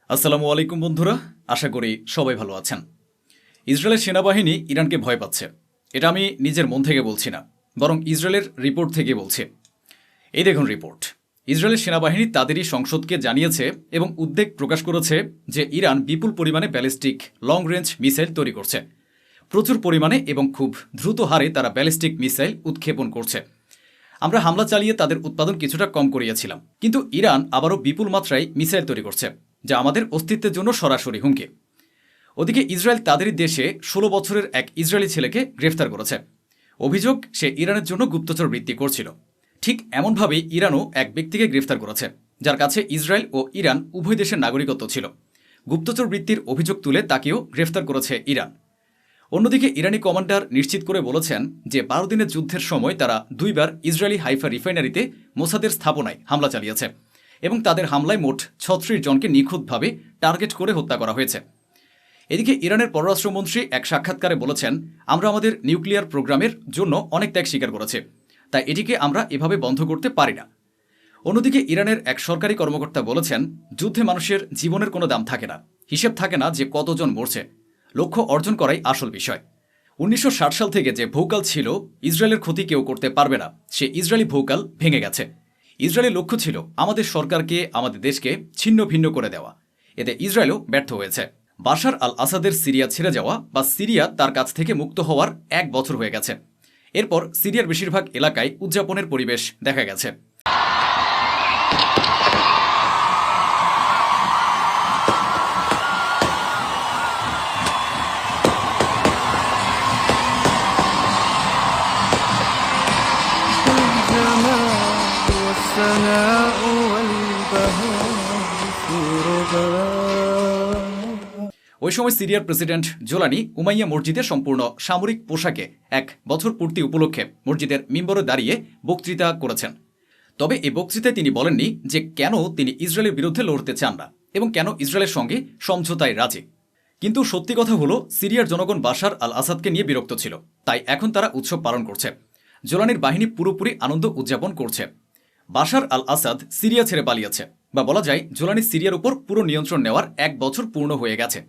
আসসালামু আলাইকুম বন্ধুরা, আশা করি সবাই ভালো আছেন। ইসরায়েলের সেনাবাহিনী ইরানকে ভয় পাচ্ছে। এটা আমি নিজের মন থেকে বলছি না, বরং ইসরায়েলের রিপোর্ট থেকে বলছি। এই দেখুন রিপোর্ট। ইসরায়েলের সেনাবাহিনী তাদেরই সংসদকে জানিয়েছে এবং উদ্বেগ প্রকাশ করেছে যে ইরান বিপুল পরিমাণে ব্যালিস্টিক লং রেঞ্জ মিসাইল তৈরি করছে। প্রচুর পরিমাণে এবং খুব দ্রুত হারে তারা ব্যালিস্টিক মিসাইল উৎক্ষেপণ করছে। আমরা হামলা চালিয়ে তাদের উৎপাদন কিছুটা কম করিয়েছিলাম, কিন্তু ইরান আবারও বিপুল মাত্রায় মিসাইল তৈরি করছে, যা আমাদের অস্তিত্বের জন্য সরাসরি হুমকি। ওদিকে ইসরায়েল তাদেরই দেশে ১৬ বছরের এক ইসরায়েলি ছেলেকে গ্রেফতার করেছে। অভিযোগ, সে ইরানের জন্য গুপ্তচর বৃত্তি করছিল। ঠিক এমনভাবেই ইরানও এক ব্যক্তিকে গ্রেফতার করেছে, যার কাছে ইসরায়েল ও ইরান উভয় দেশের নাগরিকত্ব ছিল। গুপ্তচর বৃত্তির অভিযোগ তুলে তাকেও গ্রেফতার করেছে ইরান। অন্যদিকে ইরানি কমান্ডার নিশ্চিত করে বলেছেন যে ১২ দিনের যুদ্ধের সময় তারা ২বার ইসরায়েলি হাইফা রিফাইনারিতে মোসাদের স্থাপনায় হামলা চালিয়েছে এবং তাদের হামলায় মোট ৩৬ জনকে নিখুঁতভাবে টার্গেট করে হত্যা করা হয়েছে। এদিকে ইরানের পররাষ্ট্রমন্ত্রী এক সাক্ষাৎকারে বলেছেন, আমরা আমাদের নিউক্লিয়ার প্রোগ্রামের জন্য অনেক ত্যাগ স্বীকার করেছি, তাই এটিকে আমরা এভাবে বন্ধ করতে পারি না। অন্যদিকে ইরানের এক সরকারি কর্মকর্তা বলেছেন, যুদ্ধে মানুষের জীবনের কোনো দাম থাকে না, হিসেব থাকে না যে কতজন মরছে, লক্ষ্য অর্জন করাই আসল বিষয়। ১৯৬০ সাল থেকে যে ভৌকাল ছিল ইসরায়েলের ক্ষতি কেউ করতে পারবে না, সে ইসরায়েলি ভৌকাল ভেঙে গেছে। ইসরায়েলের লক্ষ্য ছিল আমাদের সরকারকে, আমাদের দেশকে ছিন্ন ভিন্ন করে দেওয়া। এতে ইসরায়েলও ব্যর্থ হয়েছে। বাশার আল আসাদের সিরিয়া ছেড়ে যাওয়া বা সিরিয়া তার কাছ থেকে মুক্ত হওয়ার ১ বছর হয়ে গেছে। এরপর সিরিয়ার বেশিরভাগ এলাকায় উদযাপনের পরিবেশ দেখা গেছে। ওই সময় সিরিয়ার প্রেসিডেন্ট জোলানি উমাইয়া মসজিদে সম্পূর্ণ সামরিক পোশাকে ১ বছর পূর্তি উপলক্ষে মসজিদের মিম্বরে দাঁড়িয়ে বক্তৃতা করেছেন। তবে এই বক্তৃতায় তিনি বলেননি যে কেন তিনি ইসরায়েলের বিরুদ্ধে লড়তে চান না এবং কেন ইসরায়েলের সঙ্গে সমঝোতায় রাজি। কিন্তু সত্যি কথা হলো, সিরিয়ার জনগণ বাশার আল আসাদকে নিয়ে বিরক্ত ছিল, তাই এখন তারা উৎসব পালন করছে। জোলানির বাহিনী পুরোপুরি আনন্দ উদযাপন করছে। বাশার আল আসাদ সিরিয়া ছেড়ে পালিয়েছে, বা বলা যায় জোলানি সিরিয়ার উপর পুরো নিয়ন্ত্রণ নেওয়ার ১ বছর পূর্ণ হয়ে গেছে।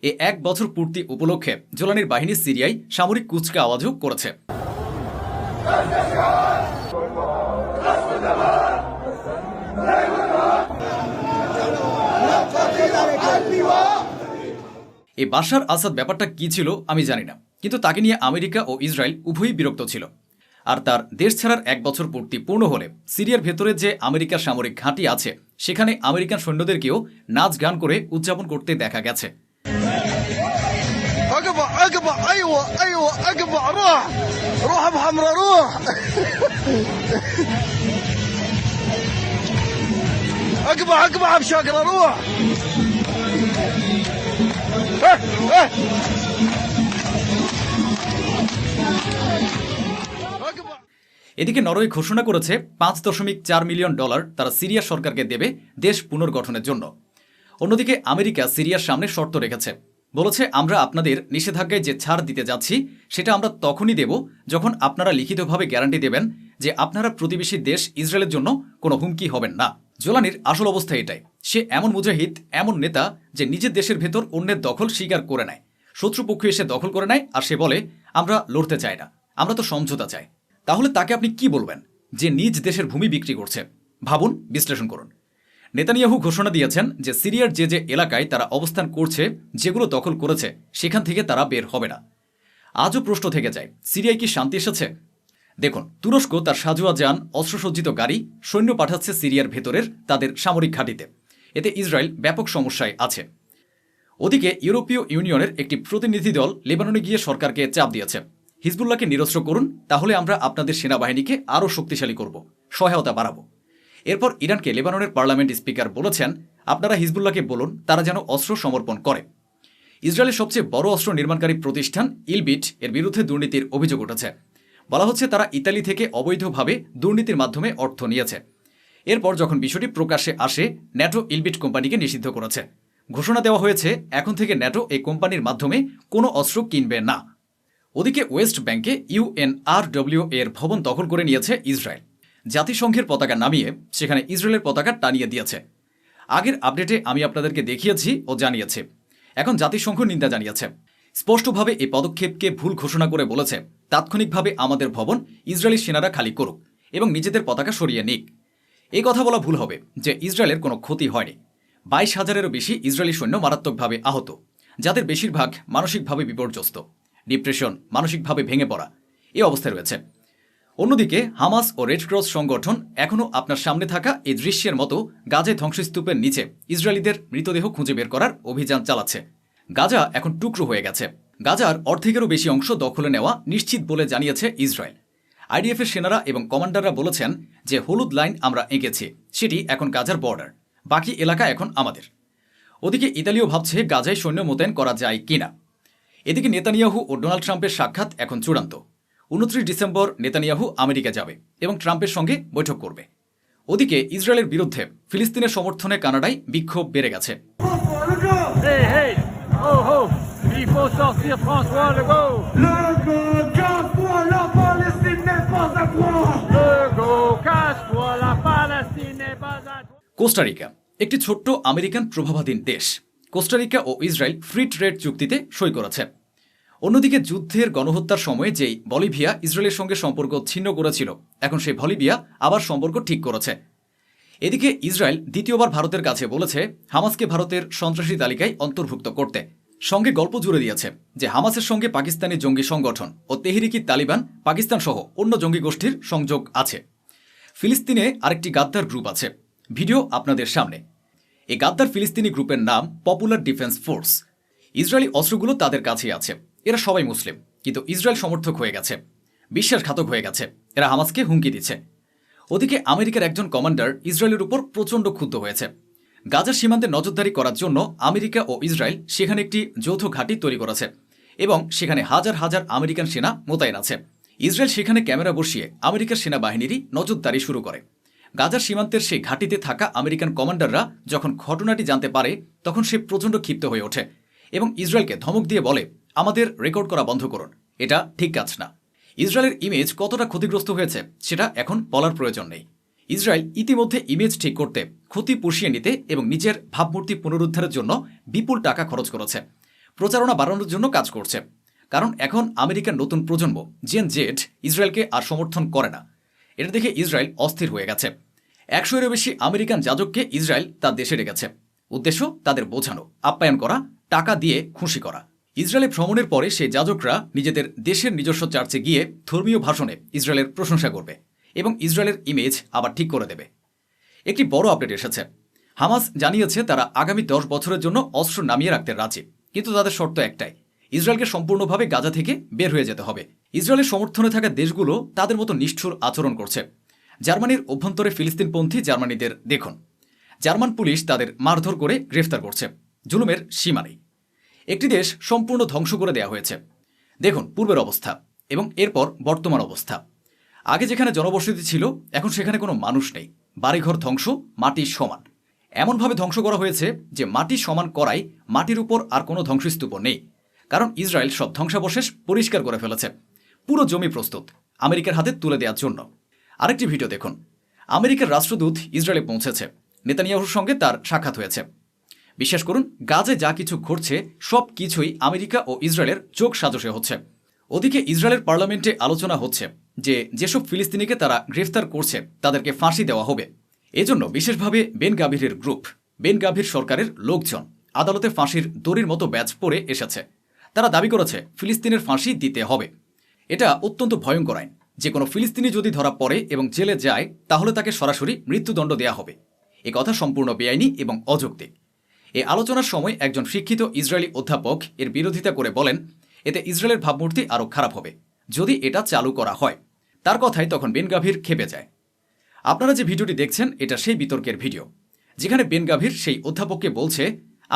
এই ১ বছর পূর্তি উপলক্ষে জোলানির বাহিনী সিরিয়ায় সামরিক কুচকা আওয়াজও করেছে। এই বাশার আসাদ ব্যাপারটা কি ছিল আমি জানি না, কিন্তু তাকে নিয়ে আমেরিকা ও ইসরায়েল উভয়ই বিরক্ত ছিল। আর তার দেশ ছাড়ার ১ বছর পূর্তি পূর্ণ হলে সিরিয়ার ভেতরে যে আমেরিকার সামরিক ঘাঁটি আছে সেখানে আমেরিকান সৈন্যদেরকেও নাচ গান করে উদযাপন করতে দেখা গেছে। اقبع ايوه ايوه اقبع روح ابو حمراء روح اقبع بشقره روح এদিকে নরওয়ে ঘোষণা করেছে $৫.৪ মিলিয়ন তারা সিরিয়া সরকারকে দেবে দেশ পুনর্গঠনের জন্য। অন্যদিকে আমেরিকা সিরিয়ার সামনে শর্ত রেখেছে, বলেছে আমরা আপনাদের নিষেধাজ্ঞায় যে ছাড় দিতে যাচ্ছি সেটা আমরা তখনই দেব যখন আপনারা লিখিতভাবে গ্যারান্টি দেবেন যে আপনারা প্রতিবেশী দেশ ইসরায়েলের জন্য কোনো হুমকি হবেন না। জোলানির আসল অবস্থা এটাই। সে এমন মুজাহিদ, এমন নেতা যে নিজের দেশের ভেতর অন্যের দখল স্বীকার করে নেয়। শত্রুপক্ষ এসে দখল করে নেয় আর সে বলে আমরা লড়তে চাই না, আমরা তো সমঝোতা চাই। তাহলে তাকে আপনি কি বলবেন যে নিজ দেশের ভূমি বিক্রি করছে? ভাবুন, বিশ্লেষণ করুন। নেতানিয়াহু ঘোষণা দিয়েছেন যে সিরিয়ার যে যে এলাকায় তারা অবস্থান করছে, যেগুলো দখল করেছে সেখান থেকে তারা বের হবে না। আজও প্রশ্ন থেকে যায়, সিরিয়ায় কি শান্তি এসেছে? দেখুন, তুরস্ক তার সাজোয়া যান, অস্ত্রসজ্জিত গাড়ি, সৈন্য পাঠাচ্ছে সিরিয়ার ভেতরের তাদের সামরিক ঘাঁটিতে। এতে ইসরায়েল ব্যাপক সমস্যায় আছে। ওদিকে ইউরোপীয় ইউনিয়নের একটি প্রতিনিধি দল লেবাননে গিয়ে সরকারকে চাপ দিয়েছে, হিজবুল্লাহকে নিরস্ত্র করুন, তাহলে আমরা আপনাদের সেনাবাহিনীকে আরও শক্তিশালী করব, সহায়তা বাড়াবো। এরপর ইরানকে লেবাননের পার্লামেন্ট স্পিকার বলেছেন, আপনারা হিজবুল্লাহকে বলুন তারা যেন অস্ত্র সমর্পণ করে। ইসরায়েলের সবচেয়ে বড় অস্ত্র নির্মাণকারী প্রতিষ্ঠান ইলবিট এর বিরুদ্ধে দুর্নীতির অভিযোগ উঠেছে। বলা হচ্ছে তারা ইতালি থেকে অবৈধভাবে দুর্নীতির মাধ্যমে অর্থ নিয়েছে। এরপর যখন বিষয়টি প্রকাশ্যে আসে, ন্যাটো ইলবিট কোম্পানিকে নিষিদ্ধ করেছে। ঘোষণা দেওয়া হয়েছে এখন থেকে ন্যাটো এই কোম্পানির মাধ্যমে কোনো অস্ত্র কিনবে না। ওদিকে ওয়েস্ট ব্যাংকে ইউএনআরডব্লিউ এর ভবন দখল করে নিয়েছে ইসরায়েল। জাতিসংঘের পতাকা নামিয়ে সেখানে ইসরায়েলের পতাকা টানিয়ে দিয়েছে। আগের আপডেটে আমি আপনাদেরকে দেখিয়েছি ও জানিয়েছি। এখন জাতিসংঘ নিন্দা জানিয়েছে, স্পষ্টভাবে এই পদক্ষেপকে ভুল ঘোষণা করে বলেছে তাৎক্ষণিকভাবে আমাদের ভবন ইসরায়েলি সেনারা খালি করুক এবং নিজেদের পতাকা সরিয়ে নিক। এই কথা বলা ভুল হবে যে ইসরায়েলের কোনো ক্ষতি হয়নি। 22,000-এরও বেশি ইসরায়েলি সৈন্য মারাত্মকভাবে আহত, যাদের বেশিরভাগ মানসিকভাবে বিপর্যস্ত, ডিপ্রেশন, মানসিকভাবে ভেঙে পড়া এই অবস্থায় রয়েছে। অন্যদিকে হামাস ও রেড ক্রস সংগঠন এখনও আপনার সামনে থাকা এই দৃশ্যের মতো গাজায় ধ্বংসস্তূপের নিচে ইসরায়েলিদের মৃতদেহ খুঁজে বের করার অভিযান চালাচ্ছে। গাজা এখন টুকরো হয়ে গেছে। গাজার অর্ধেকেরও বেশি অংশ দখলে নেওয়া নিশ্চিত বলে জানিয়েছে ইসরায়েল। আইডিএফের সেনারা এবং কমান্ডাররা বলেছেন যে হলুদ লাইন আমরা এঁকেছি, সেটি এখন গাজার বর্ডার, বাকি এলাকা এখন আমাদের। ওদিকে ইতালিও ভাবছে গাজায় সৈন্য মোতায়েন করা যায় কিনা। এদিকে নেতানিয়াহু ও ডোনাল্ড ট্রাম্পের সাক্ষাৎ এখন চূড়ান্ত। 29 ডিসেম্বর নেতানিয়াহু আমেরিকা যাবে এবং ট্রাম্পের সঙ্গে বৈঠক করবে। ওদিকে ইসরায়েলের বিরুদ্ধে ফিলিস্তিনের সমর্থনে কানাডায় বিক্ষোভ বেড়ে গেছে। Hey, hey! Oh, oh! Il faut sortir François Legault! Legault, casse-toi, la Palestine n'est pas à toi! Legault, casse-toi, la Palestine n'est pas à toi! Costa Rica একটি ছোট্ট আমেরিকান প্রভাবাধীন দেশ। কোস্টারিকা ও ইসরায়েল ফ্রি ট্রেড চুক্তিতে সই করেছে। অন্যদিকে যুদ্ধের গণহত্যার সময়ে যেই বলিভিয়া ইসরায়েলের সঙ্গে সম্পর্ক ছিন্ন করেছিল, এখন সেই বলিভিয়া আবার সম্পর্ক ঠিক করেছে। এদিকে ইসরায়েল দ্বিতীয়বার ভারতের কাছে বলেছে হামাসকে ভারতের সন্ত্রাসী তালিকায় অন্তর্ভুক্ত করতে। সঙ্গে গল্প জুড়ে দিয়েছে যে হামাসের সঙ্গে পাকিস্তানি জঙ্গি সংগঠন ও তেহরিকি তালিবান পাকিস্তান সহ অন্য জঙ্গি গোষ্ঠীর সংযোগ আছে। ফিলিস্তিনে আরেকটি গাদ্দার গ্রুপ আছে, ভিডিও আপনাদের সামনে। এই গাদ্দার ফিলিস্তিনি গ্রুপের নাম পপুলার ডিফেন্স ফোর্স। ইসরায়েলি অস্ত্রগুলো তাদের কাছেই আছে। এরা সবাই মুসলিম, কিন্তু ইসরায়েল সমর্থক হয়ে গেছে, বিশ্বাসঘাতক হয়ে গেছে। এরা হামাসকে হুমকি দিচ্ছে। ওদিকে আমেরিকার একজন কমান্ডার ইসরায়েলের উপর প্রচণ্ড ক্ষুব্ধ হয়েছে। গাজার সীমান্তে নজরদারি করার জন্য আমেরিকা ও ইসরায়েল সেখানে একটি যৌথ ঘাঁটি তৈরি করেছে এবং সেখানে হাজার হাজার আমেরিকান সেনা মোতায়েন আছে। ইসরায়েল সেখানে ক্যামেরা বসিয়ে আমেরিকার সেনাবাহিনীরই নজরদারি শুরু করে। গাজার সীমান্তের সেই ঘাঁটিতে থাকা আমেরিকান কমান্ডাররা যখন ঘটনাটি জানতে পারে, তখন সে প্রচণ্ড ক্ষিপ্ত হয়ে ওঠে এবং ইসরায়েলকে ধমক দিয়ে বলে, আমাদের রেকর্ড করা বন্ধ করুন, এটা ঠিক কাজ না। ইসরায়েলের ইমেজ কতটা ক্ষতিগ্রস্ত হয়েছে সেটা এখন বলার প্রয়োজন নেই। ইসরায়েল ইতিমধ্যে ইমেজ ঠিক করতে, ক্ষতি পুষিয়ে নিতে এবং নিজের ভাবমূর্তি পুনরুদ্ধারের জন্য বিপুল টাকা খরচ করেছে, প্রচারণা বাড়ানোর জন্য কাজ করছে। কারণ এখন আমেরিকার নতুন প্রজন্ম জেন জেড ইসরায়েলকে আর সমর্থন করে না। এটা দেখে ইসরায়েল অস্থির হয়ে গেছে। 100-এরও বেশি আমেরিকান যাজককে ইসরায়েল তার দেশে ডেকেছে। উদ্দেশ্য তাদের বোঝানো, আপ্যায়ন করা, টাকা দিয়ে খুশি করা। ইসরায়েলে ভ্রমণের পরে সেই যাজকরা নিজেদের দেশের নিজস্ব চার্চে গিয়ে ধর্মীয় ভাষণে ইসরায়েলের প্রশংসা করবে এবং ইসরায়েলের ইমেজ আবার ঠিক করে দেবে। একটি বড় আপডেট এসেছে। হামাস জানিয়েছে তারা আগামী 10 বছরের জন্য অস্ত্র নামিয়ে রাখতে রাজি, কিন্তু তাদের শর্ত একটাই, ইসরায়েলকে সম্পূর্ণভাবে গাজা থেকে বের হয়ে যেতে হবে। ইসরায়েলের সমর্থনে থাকা দেশগুলো তাদের মতো নিষ্ঠুর আচরণ করছে। জার্মানির অভ্যন্তরে ফিলিস্তিনপন্থী জার্মানিদের দেখুন। জার্মান পুলিশ তাদের মারধর করে গ্রেফতার করছে। জুলুমের সীমা নেই। একটি দেশ সম্পূর্ণ ধ্বংস করে দেওয়া হয়েছে। দেখুন পূর্বের অবস্থা এবং এরপর বর্তমান অবস্থা। আগে যেখানে জনবসতি ছিল, এখন সেখানে কোনো মানুষ নেই। বাড়িঘর ধ্বংস, মাটি সমান। এমনভাবে ধ্বংস করা হয়েছে যে মাটি সমান করায় মাটির উপর আর কোনো ধ্বংসস্তূপ নেই। কারণ ইসরায়েল সব ধ্বংসাবশেষ পরিষ্কার করে ফেলেছে। পুরো জমি প্রস্তুত আমেরিকার হাতে তুলে দেওয়ার জন্য। আরেকটি ভিডিও দেখুন। আমেরিকার রাষ্ট্রদূত ইসরায়েলে পৌঁছেছে। নেতানিয়াহুর সঙ্গে তার সাক্ষাৎ হয়েছে। বিশ্বাস করুন, গাজে যা কিছু ঘটছে সব কিছুই আমেরিকা ও ইসরায়েলের যোগ সাজসে হচ্ছে। ওদিকে ইসরায়েলের পার্লামেন্টে আলোচনা হচ্ছে যে যেসব ফিলিস্তিনিকে তারা গ্রেফতার করছে তাদেরকে ফাঁসি দেওয়া হবে। এজন্য বিশেষভাবে বেন গাভিরের গ্রুপ, বেন গাভির সরকারের লোকজন আদালতে ফাঁসির দড়ির মতো ব্যাচ পরে এসেছে। তারা দাবি করেছে ফিলিস্তিনের ফাঁসি দিতে হবে। এটা অত্যন্ত ভয়ঙ্কর আইন। যে কোনো ফিলিস্তিনি যদি ধরা পড়ে এবং জেলে যায়, তাহলে তাকে সরাসরি মৃত্যুদণ্ড দেওয়া হবে। এ কথা সম্পূর্ণ বেআইনি এবং অযৌক্তিক। এই আলোচনার সময় একজন শিক্ষিত ইসরায়েলি অধ্যাপক এর বিরোধিতা করে বলেন, এতে ইসরায়েলের ভাবমূর্তি আরও খারাপ হবে যদি এটা চালু করা হয়। তার কথায় তখন বেন গাভির খেপে যায়। আপনারা যে ভিডিওটি দেখছেন এটা সেই বিতর্কের ভিডিও, যেখানে বেন গাভির সেই অধ্যাপককে বলছে,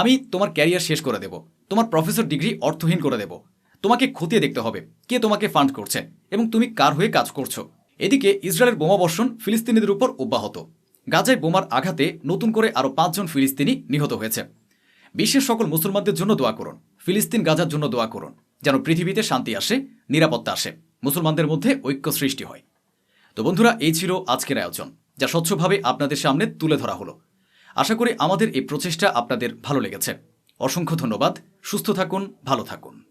আমি তোমার ক্যারিয়ার শেষ করে দেব, তোমার প্রফেসর ডিগ্রি অর্থহীন করে দেব, তোমাকে খতিয়ে দেখতে হবে কে তোমাকে ফান্ড করছে এবং তুমি কার হয়ে কাজ করছো। এদিকে ইসরায়েলের বোমাবর্ষণ ফিলিস্তিনিদের উপর অব্যাহত। গাজায় বোমার আঘাতে নতুন করে আরও 5 জন ফিলিস্তিনি নিহত হয়েছে। বিশ্বের সকল মুসলমানদের জন্য দোয়া করুন, ফিলিস্তিন গাজার জন্য দোয়া করুন, যেন পৃথিবীতে শান্তি আসে, নিরাপত্তা আসে, মুসলমানদের মধ্যে ঐক্য সৃষ্টি হয়। তো বন্ধুরা, এই ছিল আজকের আয়োজন, যা স্বচ্ছভাবে আপনাদের সামনে তুলে ধরা হলো। আশা করি আমাদের এই প্রচেষ্টা আপনাদের ভালো লেগেছে। অসংখ্য ধন্যবাদ। সুস্থ থাকুন, ভালো থাকুন।